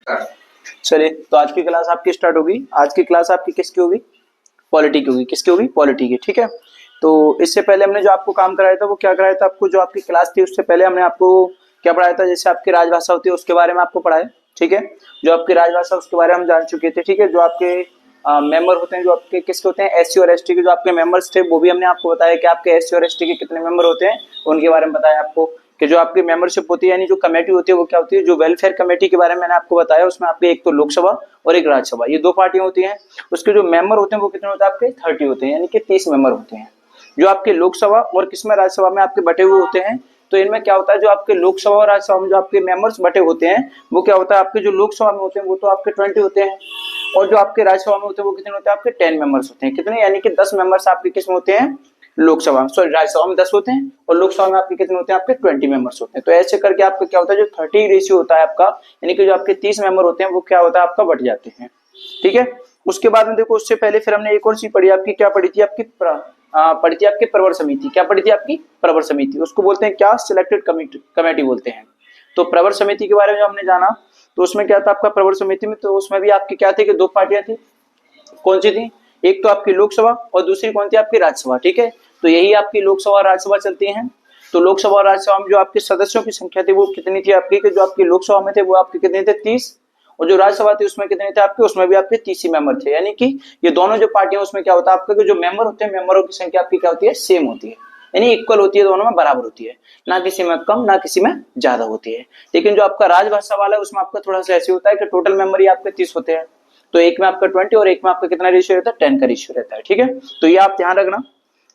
चलिए, तो आज की क्लास आपकी स्टार्ट होगी। आज की क्लास आपकी किसकी होगी? पॉलिटी की होगी। किसकी होगी? पॉलिटी की। ठीक है, तो इससे पहले हमने जो आपको काम कराया था वो क्या कराया था आपको? जो आपकी क्लास थी उससे पहले हमने आपको क्या पढ़ाया था? जैसे आपकी राजभाषा होती है उसके बारे में आपको पढ़ाया। ठीक है, जो आपकी राजभाषा उसके बारे में हम जान चुके थे। ठीक है, जो आपके मेंबर होते हैं, जो आपके किसके होते हैं, एससी और एसटी के जो आपके मेंबर्स थे वो भी हमने आपको बताया कि आपके एससी और एसटी के कितने मेंबर होते हैं, उनके बारे में बताया आपको। कि जो आपकी मेंबरशिप होती है यानी जो कमेटी होती है वो क्या होती है? जो वेलफेयर कमेटी के बारे में मैंने आपको बताया, उसमें आपके एक तो लोकसभा और एक राज्यसभा, ये दो पार्टियां होती हैं। उसके जो मेंबर होते हैं वो कितने होते हैं आपके? 30 होते हैं, यानी कि 30 मेंबर होते हैं। जो आपके लोकसभा और किसमें राज्यसभा में आपके बटे हुए होते हैं, तो इनमें क्या होता है, जो आपके लोकसभा और राज्यसभा में जो आपके मेंबर्स बटे होते हैं वो क्या होता है, आपके जो लोकसभा में होते हैं वो तो आपके 20 होते हैं, और जो आपके राज्यसभा में होते हैं वो कितने होते हैं आपके? 10 मेंबर्स होते हैं। कितने? यानी कि 10 मेंबर्स आपके किसमें होते हैं? लोकसभा में, सॉरी राज्यसभा में 10 होते हैं, और लोकसभा में आपके कितने होते हैं? आपके 20 मेंबर्स होते हैं। तो ऐसे करके आपका क्या होता है, जो 30 रेशियो होता है आपका, यानी कि जो आपके 30 मेंबर होते हैं वो क्या होता है आपका? बट जाते हैं। ठीक है, उसके बाद में देखो, उससे पहले फिर हमने एक और चीज पढ़ी आपकी, क्या पढ़ी थी आपकी? पढ़ी थी आपकी प्रवर समिति। क्या पढ़ी थी आपकी? प्रवर समिति। उसको बोलते हैं क्या? सिलेक्टेड कमेटी बोलते हैं। तो प्रवर समिति के बारे में जो हमने जाना, तो उसमें क्या था आपका प्रवर समिति में? तो उसमें भी आपकी क्या थी कि दो पार्टियां थी। कौन सी थी? एक तो आपकी लोकसभा और दूसरी कौन थी? आपकी राज्यसभा। ठीक है, तो यही आपकी लोकसभा और राज्यसभा चलती हैं। तो लोकसभा और राज्यसभा में जो आपके सदस्यों की संख्या थी वो कितनी थी आपकी? कि जो आपकी लोकसभा में थे वो आपके कितने थे? 30, और जो राज्यसभा थी उसमें कितने थे आपके? उसमें भी आपके 30 ही मेंबर थे। यानी कि ये दोनों जो पार्टियां, उसमें क्या होता है आपका कि जो मेंबर होते हैं, मेंबरों की संख्या आपकी क्या होती है? सेम होती है, यानी इक्वल होती है, दोनों में बराबर होती है, ना किसी में कम ना किसी में ज्यादा होती है। लेकिन जो आपका राजभाषा वाला है उसमें आपका थोड़ा सा ऐसे होता है कि टोटल मेंबर ही आपके 30 होते हैं, तो एक में आपका 20 और एक में आपका कितना रेशियो रहता है? 10 का रेशियो रहता है। ठीक है, तो ये आप ध्यान रखना।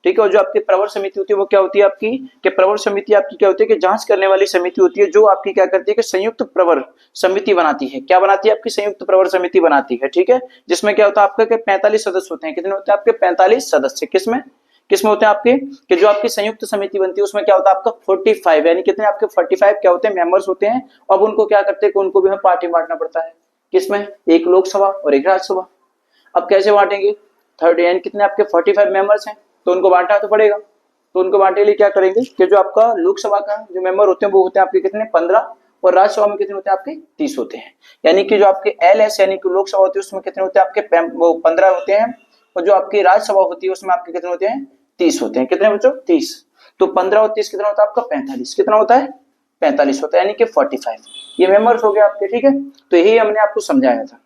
ठीक है, और जो आपकी प्रवर समिति होती है वो क्या होती है आपकी? कि प्रवर समिति आपकी क्या होती है? कि जांच करने वाली समिति होती है, जो आपकी क्या करती है कि संयुक्त प्रवर समिति बनाती है। क्या बनाती है आपकी? संयुक्त प्रवर समिति बनाती है। ठीक है, जिसमें क्या होता है आपका? 45 सदस्य होते हैं। कितने होते हैं आपके? 45 सदस्य। किसमें किसमें होते हैं आपके? कि जो आपकी संयुक्त समिति बनती है उसमें क्या होता है आपका? 45, यानी कितने आपके? 45 क्या होते हैं? मेंबर्स होते हैं। अब उनको क्या करते हैं कि उनको भी हमें पार्टी बांटना पड़ता है। किसमें? एक लोकसभा और एक राज्यसभा। अब कैसे बांटेंगे? थर्ड, यानी कितने आपके? 45 मेंबर्स हैं, तो उनको बांटना तो पड़ेगा। तो उनको बांटने के लिए क्या करेंगे कि जो आपका लोकसभा का जो मेंबर होते हैं वो होते हैं आपके कितने? 15, और राज्यसभा में कितने होते हैं आपके? 30 होते हैं। यानी कि जो आपके LS यानी कि लोकसभा होती है उसमें कितने होते हैं आपके? वो 15 होते हैं, और जो आपकी राज्यसभा होती है उसमें आपके कितने होते हैं? 30 होते हैं। कितने बच्चों? 30। तो 15 और 30 कितना होता है आपका? 45। कितना होता है? 45 होता है, यानी कि 45 ये मेंबर्स हो गए आपके। ठीक है, तो यही हमने आपको समझाया था।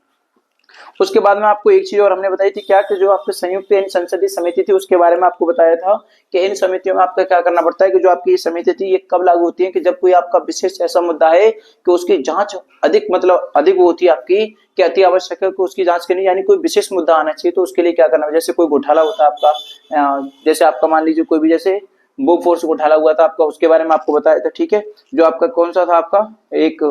उसके बाद में आपको एक चीज और हमने बताई थी, क्या कि जो आपके संयुक्त यानी संसदीय समिति थी उसके बारे में आपको बताया था कि इन समितियों में आपका क्या करना पड़ता है कि जो आपकी ये समिति थी ये कब लागू होती है? कि जब कोई आपका विशेष ऐसा मुद्दा है कि उसकी जांच अधिक मतलब अधिक वो होती है आपकी कि अति आवश्यक है कि उसकी जांच करनी, यानी कोई विशेष मुद्दा आना चाहिए, तो उसके लिए क्या करना है? जैसे कोई घोटाला होता है आपका, जैसे आपका मान लीजिए कोई भी, जैसे बोफोर्स घोटाला हुआ था आपका, उसके बारे में आपको बताया था। ठीक है, जो आपका कौन सा था आपका? एक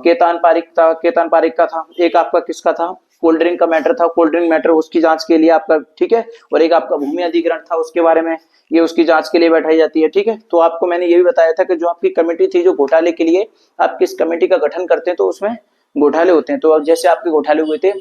केतान पारिक था, केतान पारिक का था। एक आपका किसका था? कोल्ड ड्रिंक का मैटर था, कोल्ड ड्रिंक मैटर उसकी जांच के लिए आपका। ठीक है, और एक आपका भूमि अधिग्रहण था, उसके बारे में ये उसकी जांच के लिए बैठाई जाती है। ठीक है, तो आपको मैंने ये भी बताया था कि जो आपकी कमेटी थी जो घोटाले के लिए आप किस कमेटी का गठन करते हैं, तो उसमें घोटाले होते हैं। तो अब जैसे आपके घोटाले हुए थे,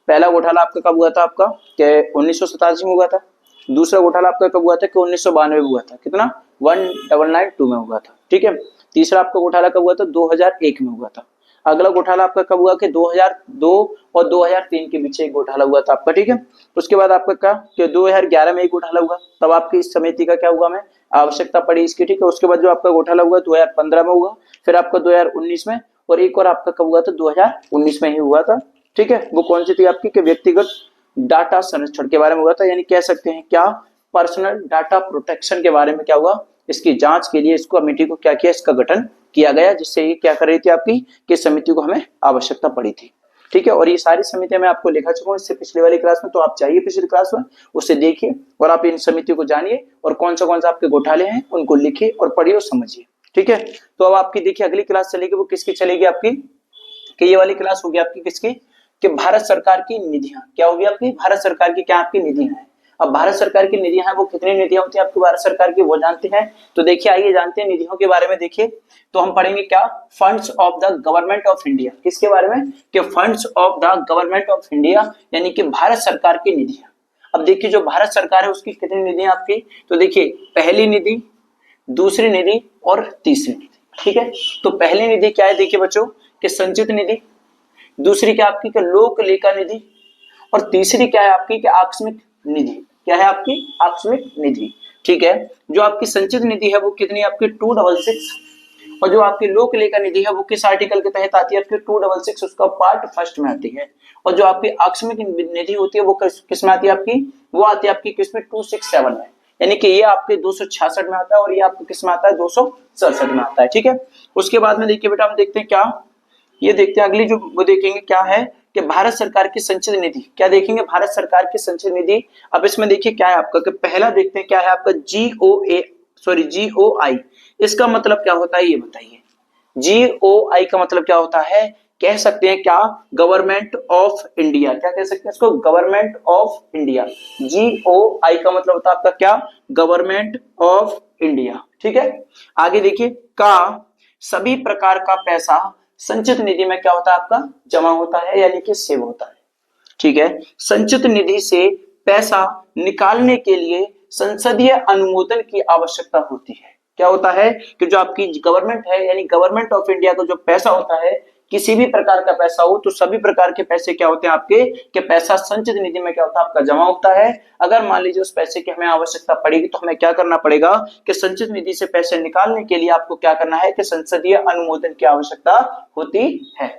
पहला घोटाला आपका कब हुआ था आपका? कि 1987 में हुआ था। दूसरा घोटाला आपका कब हुआ था? कि 1992 में हुआ था। कितना? 1992 में हुआ था। ठीक है, तीसरा आपका घोटाला कब हुआ था? 2001 में हुआ था। अगला घोटाला आपका कब हुआ? कि 2002 और 2003 के बीच एक घोटाला हुआ था आपका। ठीक है, उसके बाद आपका क्या कि 2011 में एक घोटाला हुआ, तब आपकी इस समिति का क्या हुआ? में आवश्यकता पड़ी इसकी। ठीक है, उसके बाद जो आपका घोटाला हुआ 2015 में हुआ, फिर आपका 2019 में, और एक और आपका कब हुआ था? 2019 में ही हुआ था। ठीक है, वो कौन सी थी आपकी? कि व्यक्तिगत डाटा संरक्षण के बारे में हुआ था, यानी कह सकते हैं क्या? पर्सनल डाटा प्रोटेक्शन के बारे में क्या हुआ? इसकी जांच के लिए इस कमेटी को क्या किया? इसका गठन किया गया, जिससे ये क्या कर रही थी आपकी कि समिति को हमें आवश्यकता पड़ी थी। ठीक है, और ये सारी समितियां मैं आपको लिखा चुका हूँ इससे पिछले वाली क्लास में, तो आप चाहिए पिछली क्लास में उससे देखिए और आप इन समितियों को जानिए, और कौन सा आपके घोटाले हैं उनको लिखिए और पढ़िए और समझिए। ठीक है, तो अब आपकी देखिए अगली क्लास चलेगी, वो किसकी चलेगी आपकी? कि ये वाली क्लास होगी आपकी किसकी? कि भारत सरकार की निधियां। क्या होगी आपकी? भारत सरकार की क्या आपकी निधियां हैं। अब भारत सरकार की निधियां हैं, वो कितनी निधियां होती है आपकी भारत सरकार की, वो जानते हैं। तो देखिए आइए जानते हैं निधियों के बारे में। देखिए, तो हम पढ़ेंगे क्या? Funds of the government of India. किसके बारे में? कि funds of the government of India, यानी कि भारत सरकार की निधियां। अब देखिए जो भारत सरकार है उसकी कितनी निधियां आपकी? तो देखिए पहली निधि, दूसरी निधि और तीसरी निधि। ठीक है, तो पहली निधि क्या है? देखिए बच्चों कि संचित निधि, दूसरी क्या आपकी क्या लोक लेखा निधि, और तीसरी क्या है आपकी क्या आकस्मिक निधि। क्या है आपकी आकस्मिक निधि। ठीक है, जो आपकी संचित निधि है वो कितनी आपकी 266, और जो आपकी लोक लेखा निधि है वो किस आर्टिकल के तहत आती है आपकी 266, उसका पार्ट फर्स्ट में आती है। और जो आपकी आकस्मिक निधि होती है वो किस में आती है आपकी, वो आती है आपकी किस में 267 में, यानी कि ये आपके 266 में आता है और ये आपको किस में आता है 267 में आता है। ठीक है, उसके बाद में देखिए बेटा हम देखते हैं क्या, ये देखते हैं अगली जो वो देखेंगे क्या है कि भारत सरकार की संचित निधि। क्या देखेंगे, भारत सरकार की संचित निधि। अब इसमें देखिए क्या है आपका कि पहला देखते हैं क्या है आपका GOI। इसका मतलब क्या होता है ये बताइए। GOI का मतलब क्या होता है, कह सकते हैं क्या गवर्नमेंट ऑफ इंडिया। क्या कह सकते हैं इसको, गवर्नमेंट ऑफ इंडिया। GOI का मतलब होता है आपका क्या, गवर्नमेंट ऑफ इंडिया। ठीक है, आगे देखिए का सभी प्रकार का पैसा संचित निधि में क्या होता है आपका जमा होता है, यानी कि सेव होता है। ठीक है, संचित निधि से पैसा निकालने के लिए संसदीय अनुमोदन की आवश्यकता होती है। क्या होता है कि जो आपकी गवर्नमेंट है यानी गवर्नमेंट ऑफ इंडिया का जो पैसा होता है, किसी भी प्रकार का पैसा हो तो सभी प्रकार के पैसे क्या होते हैं आपके कि पैसा संचित निधि में क्या होता है आपका जमा होता है। अगर मान लीजिए उस पैसे की हमें आवश्यकता पड़ेगी तो हमें क्या करना पड़ेगा कि संचित निधि से पैसे निकालने के लिए आपको क्या करना है कि संसदीय अनुमोदन की आवश्यकता होती है।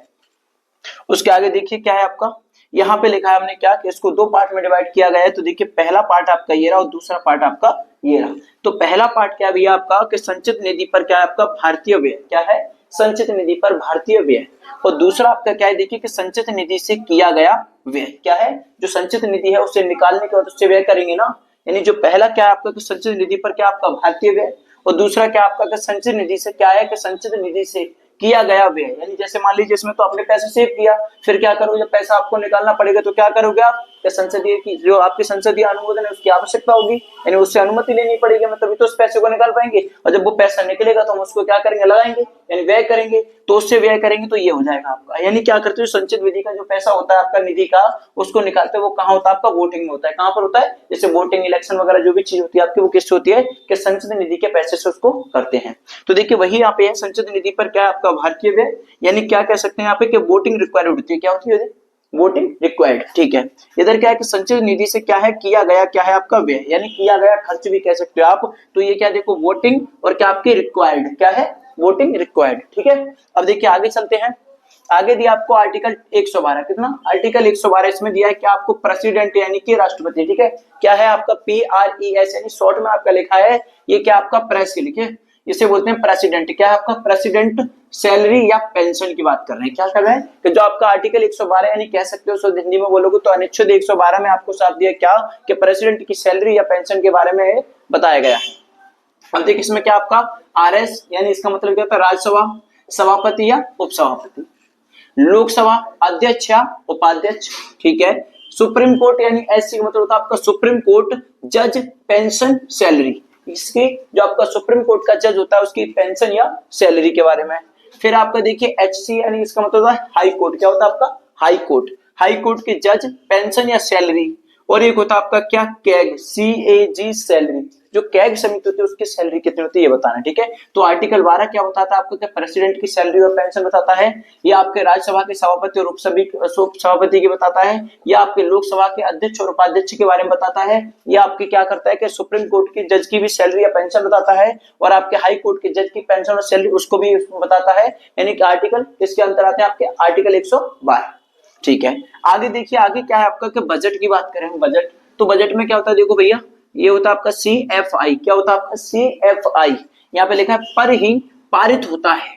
उसके आगे देखिए क्या है आपका, यहाँ पे लिखा है हमने क्या कि इसको दो पार्ट में डिवाइड किया गया है। तो देखिए पहला पार्ट आपका ये रहा और दूसरा पार्ट आपका ये रहा। तो पहला पार्ट क्या भैया आपका कि संचित निधि पर क्या है आपका भारतीय व्यय, क्या है संचित निधि पर भारतीय व्यय, और दूसरा आपका क्या है देखिए कि संचित निधि से किया गया व्यय। क्या है, जो संचित निधि है उसे निकालने के बाद उससे व्यय करेंगे ना, यानी जो पहला क्या है आपका कि संचित निधि पर क्या आपका भारतीय व्यय, और दूसरा क्या आपका कि संचित निधि से क्या है कि संचित निधि से किया गया व्यय। यानी जैसे मान लीजिए इसमें तो आपने पैसे सेव किया, फिर क्या करोगे जब पैसा आपको निकालना पड़ेगा तो क्या करोगे आप, संसदीय की जो आपकी संसदीय अनुमोदन है उसकी आवश्यकता होगी, यानी उससे अनुमति लेनी पड़ेगी, मतलब तभी तो उस पैसे को निकाल पाएंगे। और जब वो पैसा निकलेगा तो हम उसको क्या करेंगे लगाएंगे, यानी व्यय करेंगे, तो उससे व्यय करेंगे तो ये हो जाएगा आपका। यानी क्या करते हो संचित निधि का जो पैसा होता है आपका निधि का, उसको निकालते वो कहाँ होता है आपका वोटिंग में होता है। कहाँ पर होता है, जैसे वोटिंग इलेक्शन वगैरह जो भी चीज होती है आपकी वो किससे होती है कि संचित निधि के पैसे से उसको करते हैं। तो देखिए वही यहाँ पे है संचित निधि पर क्या है आपका भारतीय व्यय, यानी क्या कह सकते हैं यहाँ पे कि वोटिंग रिक्वायर्ड होती है। क्या होती है वोटिंग रिक्वायर्ड। ठीक है, इधर क्या है कि संचित निधि से क्या है किया गया क्या है आपका व्यय, यानी किया गया खर्च भी कह सकते हो आप। तो ये क्या देखो वोटिंग और क्या आपकी रिक्वायर्ड, क्या है वोटिंग रिक्वायर्ड। ठीक है, अब देखिए आगे चलते हैं। आगे दिया आपको आर्टिकल 112, कितना आर्टिकल 112, इसमें दिया है क्या आपको प्रेसिडेंट यानी कि राष्ट्रपति। ठीक है, क्या है आपका PRES यानी शॉर्ट में आपका लिखा है ये क्या आपका प्रेस लिखे, इसे बोलते हैं प्रेसिडेंट। क्या है आपका प्रेसिडेंट सैलरी या पेंशन की बात कर रहे हैं। क्या कर रहे हैं कि जो आपका आर्टिकल 112 यानी कह सकते हो सो हिंदी में बोलोगे तो अनुच्छेद 112 में आपको साफ दिया क्या कि प्रेसिडेंट की सैलरी या पेंशन के बारे में बताया गया है। अब देखिए इसमें क्या आपका RS यानी इसका मतलब क्या होता है राज्यसभा सभापति या उपसभापति, लोकसभा अध्यक्ष या उपाध्यक्ष। ठीक है, सुप्रीम कोर्ट यानी SC का मतलब होता है आपका सुप्रीम कोर्ट जज पेंशन सैलरी, इसकी जो आपका सुप्रीम कोर्ट का जज होता है उसकी पेंशन या सैलरी के बारे में। फिर आपका देखिए HC यानी इसका मतलब होता है हाई कोर्ट, क्या होता है आपका हाई कोर्ट, हाई कोर्ट के जज पेंशन या सैलरी। और एक होता है आपका क्या कैग CAG सैलरी, जो कैग समिति होती है उसकी सैलरी कितनी होती है ये बताना। ठीक है, तो आर्टिकल 12 क्या बताता है आपको क्या प्रेसिडेंट की सैलरी और पेंशन बताता है, या आपके राज्यसभा के सभापति और उपसभापति की बताता है, या आपके लोकसभा के अध्यक्ष और उपाध्यक्ष के बारे में बताता है, या आपके क्या करता है कि सुप्रीम कोर्ट के जज की भी सैलरी या पेंशन बताता है, और आपके हाई कोर्ट के जज की पेंशन और सैलरी उसको भी बताता है। यानी कि आर्टिकल इसके अंतर आते हैं आपके आर्टिकल 112। ठीक है, आगे देखिए आगे क्या है आपका कि बजट की बात करें बजट, तो बजट में क्या होता है देखो भैया ये होता है आपका CFI। क्या होता है आपका CFI, यहाँ पे लिखा है पर ही पारित होता है।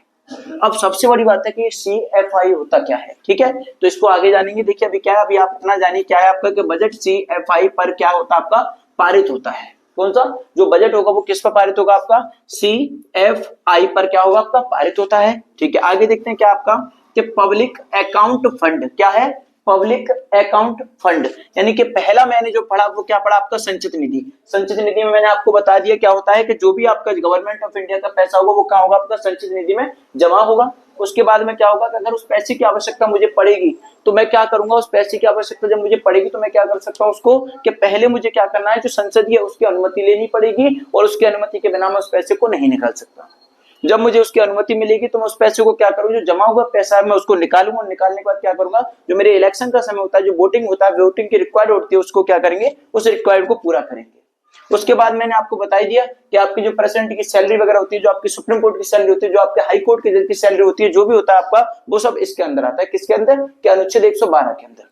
अब सबसे बड़ी बात है कि CFI होता क्या है। ठीक है, तो इसको आगे जानेंगे। देखिए अभी क्या है, अभी आप इतना जानिए क्या है आपका कि बजट CFI पर क्या होता है आपका पारित होता है। कौन सा जो बजट होगा वो किस पर पारित होगा आपका CFI पर क्या होगा आपका पारित होता है। ठीक है, आगे देखते हैं क्या आपका कि पब्लिक अकाउंट फंड, क्या है पब्लिक अकाउंट फंड, यानी कि पहला मैंने जो पढ़ा वो क्या पढ़ा आपका संचित निधि। संचित निधि में मैंने आपको बता दिया क्या होता है कि जो भी आपका गवर्नमेंट ऑफ इंडिया का पैसा होगा वो कहाँ होगा आपका संचित निधि में जमा होगा। उसके बाद में क्या होगा कि अगर उस पैसे की आवश्यकता मुझे पड़ेगी तो मैं क्या करूंगा, उस पैसे की आवश्यकता जब मुझे पड़ेगी तो मैं क्या कर सकता हूँ उसको कि पहले मुझे क्या करना है जो संसदीय उसकी अनुमति लेनी पड़ेगी, और उसकी अनुमति के बिना मैं उस पैसे को नहीं निकाल सकता। जब मुझे उसकी अनुमति मिलेगी तो मैं उस पैसे को क्या करूँ, जो जमा हुआ पैसा है मैं उसको निकालूंगा, और निकालने के बाद क्या करूंगा, जो मेरे इलेक्शन का समय होता है, जो वोटिंग होता है, वोटिंग की रिक्वायर्ड होती है, उसको क्या करेंगे, उस रिक्वायर्ड को पूरा करेंगे। उसके बाद मैंने आपको बता ही दिया कि आपकी जो प्रेसिडेंट की सैलरी वगैरह होती है, जो आपकी सुप्रीम कोर्ट की सैलरी होती है, जो आपके हाई कोर्ट की जज की सैलरी होती है, जो भी होता है आपका, वो सब इसके अंदर आता है। किसके अंदर, कि अनुच्छेद 112 के अंदर।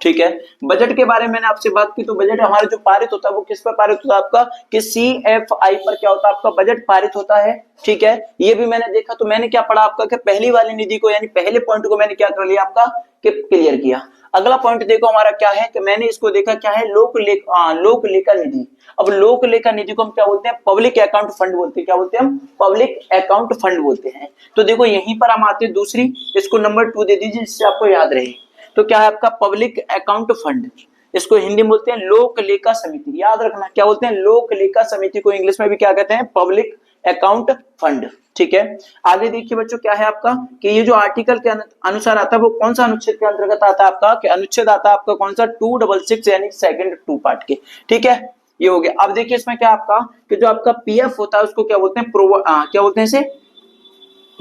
ठीक है, बजट के बारे में मैंने आपसे बात की, तो बजट हमारा जो पारित होता है वो किस पर पारित होता है आपका, कि CFI पर क्या होता है आपका, बजट पारित होता है। ठीक है, ये भी मैंने देखा, तो मैंने क्या पढ़ा आपका, कि पहली वाली निधि को यानी पहले पॉइंट को मैंने क्या कर लिया आपका, कि क्लियर किया। अगला पॉइंट देखो हमारा क्या है, कि मैंने इसको देखा क्या है, लोक लेखा निधि। अब लोक लेखा निधि को हम क्या बोलते हैं, पब्लिक अकाउंट फंड बोलते हैं। क्या बोलते हैं हम, पब्लिक अकाउंट फंड बोलते हैं। तो देखो यहीं पर हम आते हैं दूसरी, इसको नंबर 2 दे दीजिए जिससे आपको याद रहे। तो क्या है आपका, पब्लिक अकाउंट फंड, इसको हिंदी में बोलते हैं लोक लेखा समिति। याद रखना, क्या बोलते हैं, लोक लेखा समिति को इंग्लिश में भी क्या कहते हैं, पब्लिक अकाउंट फंड। ठीक है, आगे देखिए बच्चों क्या है आपका, कि ये जो आर्टिकल के अनुसार आता है वो कौन सा अनुच्छेद के अंतर्गत आता है आपका, कि अनुच्छेद आता है आपका कौन सा, 266 यानी सेकंड 2 पार्ट के। ठीक है, ये हो गया। अब देखिए इसमें क्या आपका, कि जो आपका पीएफ होता है उसको क्या बोलते हैं, क्या बोलते हैं इसे,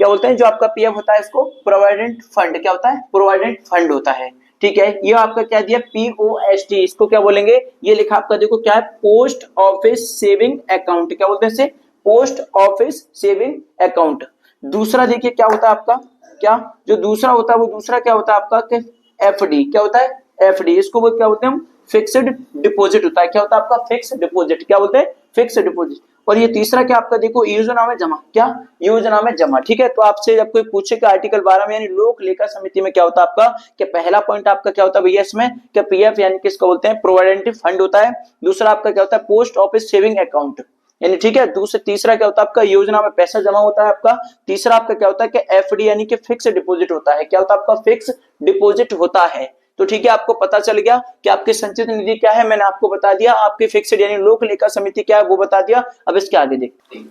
क्या बोलते हैं, जो आपका पीएफ होता है इसको प्रोविडेंट फंड, क्या होता है, प्रोविडेंट फंड होता है। ठीक है, ये आपका क्या दिया, POST, इसको क्या बोलेंगे, ये लिखा आपका देखो क्या है, पोस्ट ऑफिस सेविंग अकाउंट। क्या बोलते हैं इसे, पोस्ट ऑफिस सेविंग अकाउंट। दूसरा देखिए क्या होता है आपका, क्या जो दूसरा होता है वो दूसरा क्या होता है आपका, कि FD। क्या होता है, FD, इसको वो क्या बोलते हैं हम, फिक्स्ड डिपॉजिट होता है। क्या होता है आपका, फिक्स्ड डिपॉजिट। क्या बोलते हैं, फिक्स्ड डिपॉजिट। और ये तीसरा क्या आपका देखो, योजना में जमा। क्या, योजना में जमा। ठीक है, तो आपसे जब कोई पूछे कि आर्टिकल 12 में यानी लोक लेखा समिति में क्या होता है आपका, कि पहला पॉइंट आपका क्या होता है भैया इसमें, कि पीएफ यानी किसको बोलते हैं, प्रोविडेंट फंड होता है। दूसरा आपका क्या होता है, पोस्ट ऑफिस सेविंग अकाउंट यानी, ठीक है। दूसरा तीसरा क्या होता है आपका, योजना में पैसा जमा होता है आपका। तीसरा आपका क्या होता है, कि FD यानी कि फिक्स डिपॉजिट होता है। क्या होता है आपका, फिक्स डिपॉजिट होता है। तो ठीक है, आपको पता चल गया कि आपकी संचित निधि क्या है, मैंने आपको बता दिया। आपकी फिक्स्ड यानी लोक लेखा समिति क्या है वो बता दिया। अब इसके आगे देखते हैं,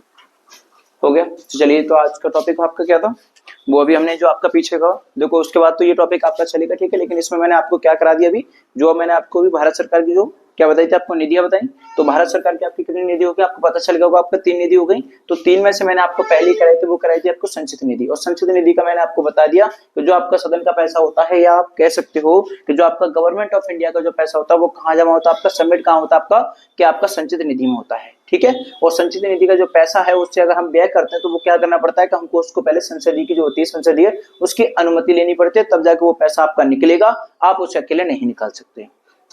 हो गया। चलिए, तो आज का टॉपिक आपका क्या था, वो अभी हमने जो आपका पीछे का देखो, उसके बाद तो ये टॉपिक आपका चलेगा। ठीक है, लेकिन इसमें मैंने आपको क्या करा दिया अभी, जो मैंने आपको भी भारत सरकार की जो क्या बताई थी आपको, निधियां बताई। तो भारत सरकार की आपकी कितनी निधि होगी आपको पता चल गया होगा, आपका 3 निधि हो गई। तो 3 में से मैंने आपको पहली कराई थी, वो कराई थी आपको संचित निधि। और संचित निधि का मैंने आपको बता दिया कि जो आपका सदन का पैसा होता है, या आप कह सकते हो कि जो आपका गवर्नमेंट ऑफ इंडिया का जो पैसा होता है वो कहाँ जमा होता है आपका, सबमिट कहाँ होता है आपका, कि आपका संचित निधि में होता है। ठीक है, और संचित निधि का जो पैसा है उससे अगर हम व्यय करते हैं तो वो क्या करना पड़ता है, कि हमको उसको पहले संसदीय की जो होती है, संसदीय उसकी अनुमति लेनी पड़ती है, तब जाके वो पैसा आपका निकलेगा। आप उसे अकेले नहीं निकाल सकते।